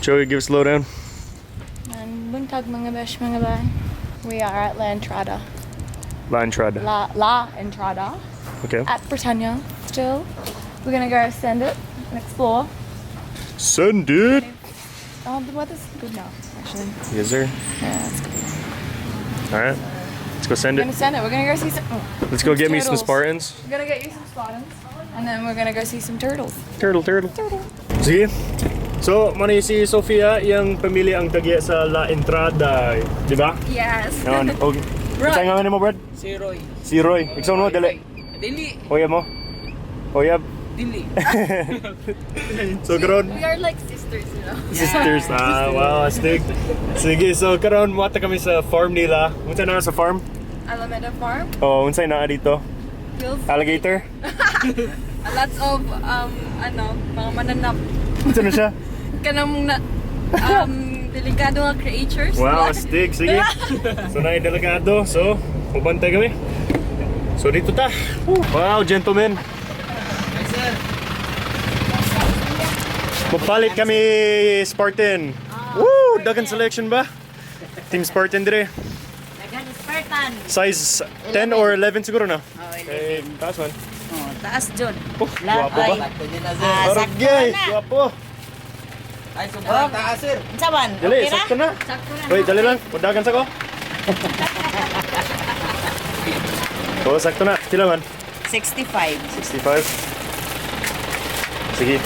Joey, give us a lowdown. Buntag mga besh mga bay. We are at La Entrada. La Entrada. La Entrada. Okay. At Britannia. Still. We're gonna go send it and explore. Send it! Oh, the weather's good now, actually. Yes, sir. Yeah, that's good. Alright. Let's go send We're it. gonna send it. We're gonna go see some. Let's go get me some turtles. Spartans. We're gonna get you some Spartans. And then we're gonna go see some turtles. Turtle. Sige. So, muna si Sofia, yung pamilya ang tagya sa La Entrada. Di ba? Yes. Yan. Okay. Saan nga mo, Brad? Si Roy. Si Roy. Ikaw mo, dali. Dili. Oyab mo? Oyab. Dili. So, karon. We are like sisters, you know. Sisters. Ah, wow, astig. Sige, so karon muata kami sa farm nila. Unsa na sa farm? Alameda Farm. Oh, unsay naa dito? Alligator? Lots of mga mananap. Unsa na siya? Kanang delikado nga creatures. Wow, astig. Sige. So, delikado. So, mabantay kami. So, dito ta. Wow, gentlemen. Yes, sir. Magpalit kami Spartan. Woo! Dagan selection ba? Team Spartan dire. Dagan Spartan. Size 10 or 11 siguro na. Oh, Okay, taas man. Oh, taas dun. Oh, guwapo ba? Sakto din na, sir. Aragay, guwapo. Ay, sobrang taas, sir. Saban, Dali, okay sakto na. Sakto na. Wait, dali lang. Pudagan sa ko. Oh, sakto na. Kila man? 65. 65. Sige.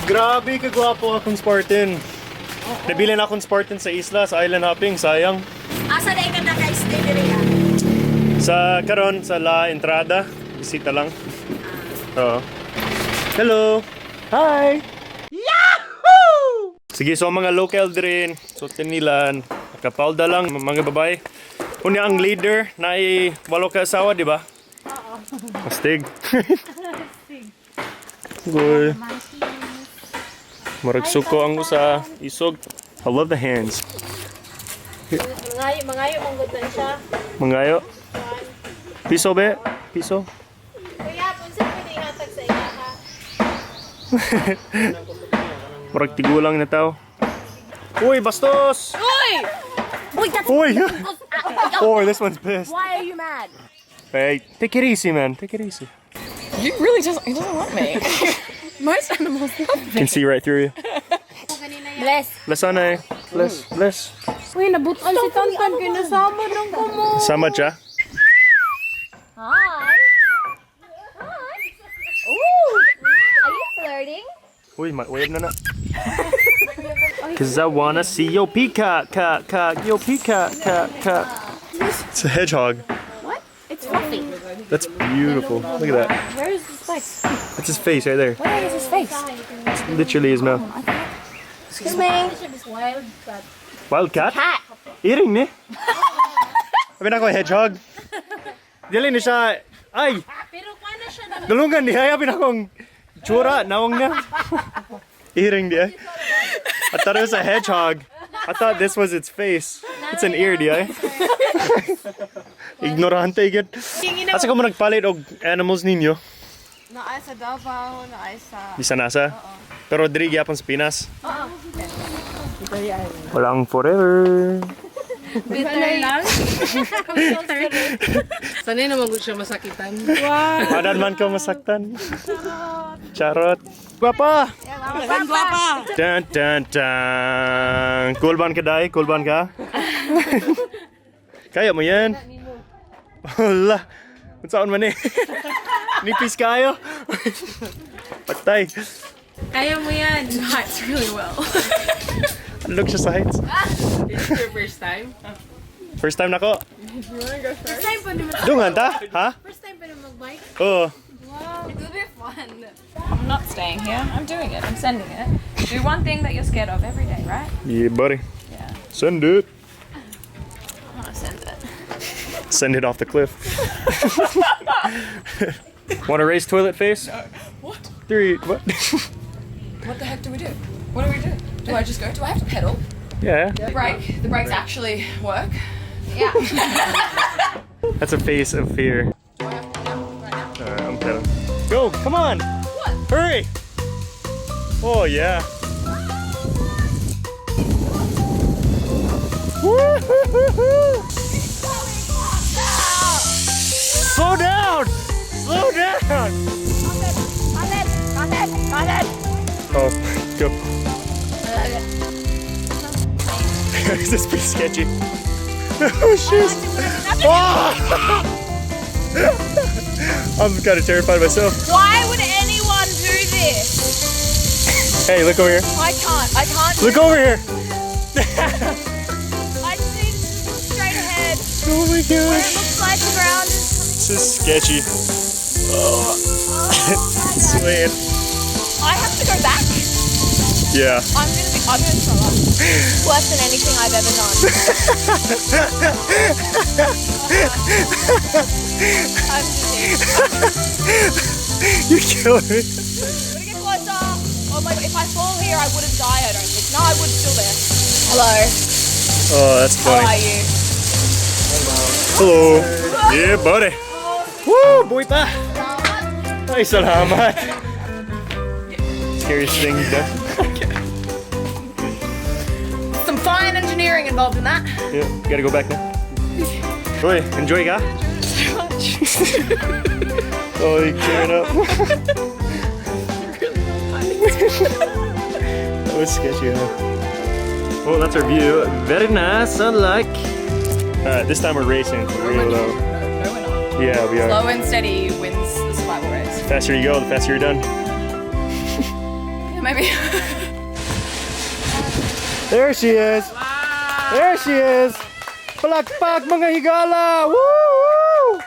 Grabe ka gwapo akong Spartan. Nabili na akong Spartan sa isla, sa island hopping. Sayang. Asa na ka naka-stay diri? Sa karon sa La Entrada. Bisita lang. Oo. Hello. Hi. Yahoo! Sige, so mga local din. So tinilan. Nakapalda lang mga babae. Unya ang leader na walo ka asawa, di ba? Oo. Astig. Goy. Maragsuko ang usa isog. I love the hands. Mangayo mong good na siya. Mangayo. Piso be? Piso? Kuya, punsa pwede ihatag sa iya ha. Murag tigulang na tao. Uy, bastos! Uy! Uy, that's Uy! Oh, this one's pissed. Why are you mad? Hey, take it easy, man. Take it easy. He doesn't want me. Most animals love me. Can see right through you. Bless. Bless on eh. Bless. Uy, nabutan si Tantan. Kinasama ng kumo. Sama siya. Hi. Ooh. Are you flirting? Uy, wave na na. Cause I wanna see your peacock, your peacock, It's a hedgehog. What? It's fluffy. That's beautiful. Look at that. Where is his face? That's his face right there. Where is his face? It's literally his mouth. Excuse me. Wild cat? Cat. Iring ni. Sabi na ko, hedgehog. Dili ni siya. Ay! Pero kuha na siya na. Dalungan di. Ay, sabi na kong tsura. Nawang niya. Iring di. I thought it was a hedgehog. I thought this was its face. It's an ear di ay. Ignorante igit. Asa ka mo nagpalit og animals ninyo? Naay sa Davao, naay sa... Bisa nasa? Pero diri gyapon sa Pinas? Walang forever. Bitter lang? Sanay naman gusto siya masakitan. Padan man ka masaktan. Charot. Guwapa! Guwapa. Dun dun dun. Cool ban ka day? Cool ban ka? Kaya mo yan? Wala. Saan man eh? Nipis kayo? Patay. Kaya mo yan. Hides really well. Look siya sa heights. Is this your first time? First time na ko. First time pa naman. Dungan ta? Ha? First time pa naman mag-bike. Oo. Wow. It will be fun. I'm not staying here. I'm doing it. I'm sending it. Do one thing that you're scared of every day, right? Yeah, buddy. Yeah. Send it. I want to send it. Send it off the cliff. Want to race toilet face? What? 3, what? What the heck do we do? What do we do? Do I just go? Do I have to pedal? Yeah. The brakes actually work. Yeah. That's a face of fear. I'm kidding. Go, come on! What? Hurry! Oh yeah. Slow down! Slow down! Oh, go. This is pretty sketchy. Oh, shit. Oh! I'm kind of terrified myself. Why would anyone do this? Hey, look over here. I can't. Look over here. I just need straight ahead. Oh my It gosh. looks like the ground is This is sketchy. Oh. It's swaying. I have to go back. Yeah. I'm gonna throw up. Worse than anything I've ever done. I'm dizzy. You're killing me. Gotta get closer. Oh my god, if I fall here, I wouldn't die, I don't think. No, I would still there. Hello. Oh, that's How are funny. you? Hello. Yeah, buddy. Woo, boy pa. Ay, salamat. Scariest thing you've done. Some fine engineering involved in that. Yeah, gotta go back now. Boy, enjoy ka? Oh, you're tearing up. That was sketchy, huh? Well, that's our view. Very nice, I like. This time we're racing for real though. No, we're not. Yeah, we are. Slow and steady wins the survival race. The faster you go, the faster you're done. Yeah, maybe. There she is. There she is. Palakpak mga higala. Woo!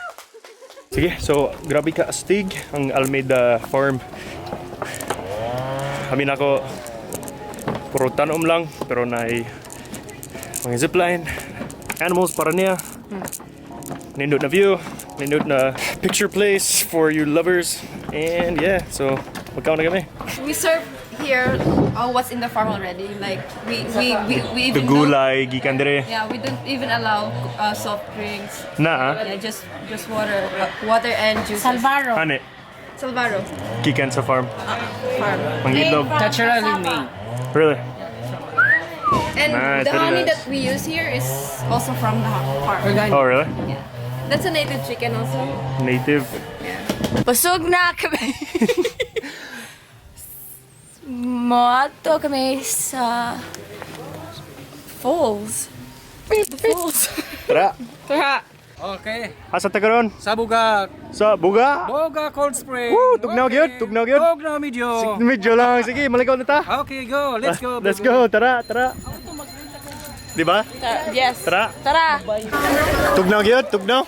Sige, so grabe ka astig ang Alameda Farm. Kami na ako puro tanom lang pero naay mga zipline, animals para niya. Nindot na view, nindot na picture place for you lovers. And yeah, so magkaon na kami. We serve here what's in the farm already. Like we The even gulay, gikan dire. yeah, we don't even allow soft drinks. Na, Yeah, just water and juices. Salvaro. ane, Salvaro gikan sa farm. farm. Ang itlog. Naturally made. Really? And Nice, the very honey nice. that we use here is also from the farm. Oh, really? Yeah. That's a native chicken also. Native. Busog na kami. Moato kami sa falls. The falls. Tara. Tara. Okay. Asa ta karon? Sa Buga. Sa Buga. Boga Cold Spring. Woo, tugnaw gyud, tugnaw gyud. Tugnaw medyo. Medyo lang. Sige, malikaw na ta. Okay, go. Let's go. Let's go. Tara, tara. Di ba? Yes. Tara. Tara. Tugnaw gyud, tugnaw.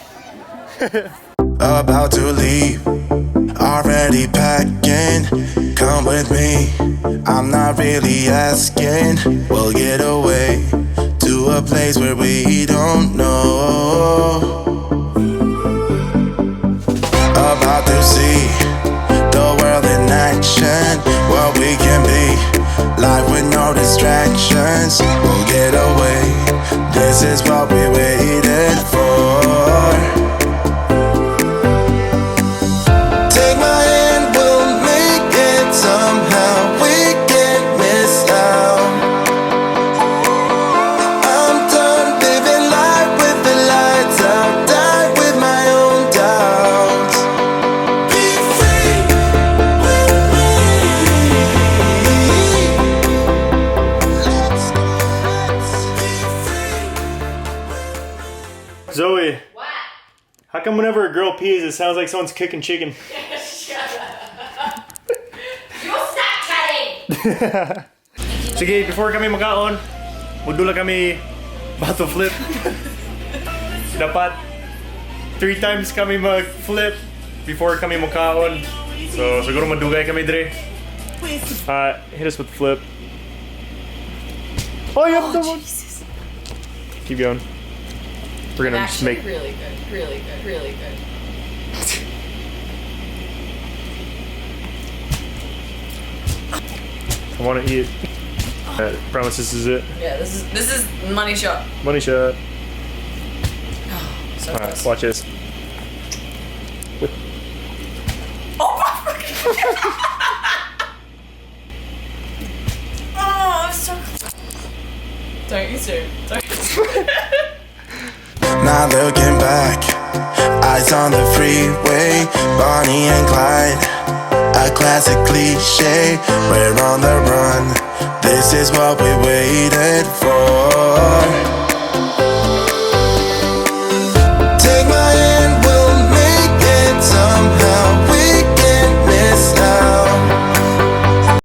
About to leave, already packing. Come with me, I'm not really asking. We'll get away to a place where we don't know. About to see the world in action, what we can be, life with no distractions. We'll get away, this is what we waited for. Take my hand, we'll make it somehow. We can't miss out. I'm done living life with the lights out. Die with my own doubts. Be free with me. Let's be free. Zoe. What? How come whenever a girl pees, it sounds like someone's cooking chicken? Sige, before kami makaon, mudula kami bato flip. Dapat 3 times kami mag-flip before kami makaon. So, siguro madugay kami dire. Hit us with the flip. Oh, you have the one. Keep going. We're gonna just make. Really good. Really good. Really good. I want to eat. Promise this is it. Yeah, this is money shot. Money shot. So Alright, watch this. Oh, I'm so. Don't you too. Don't. Now looking back, eyes on the freeway, Bonnie and Clyde, a classic cliche. We're on the run, this is what we waited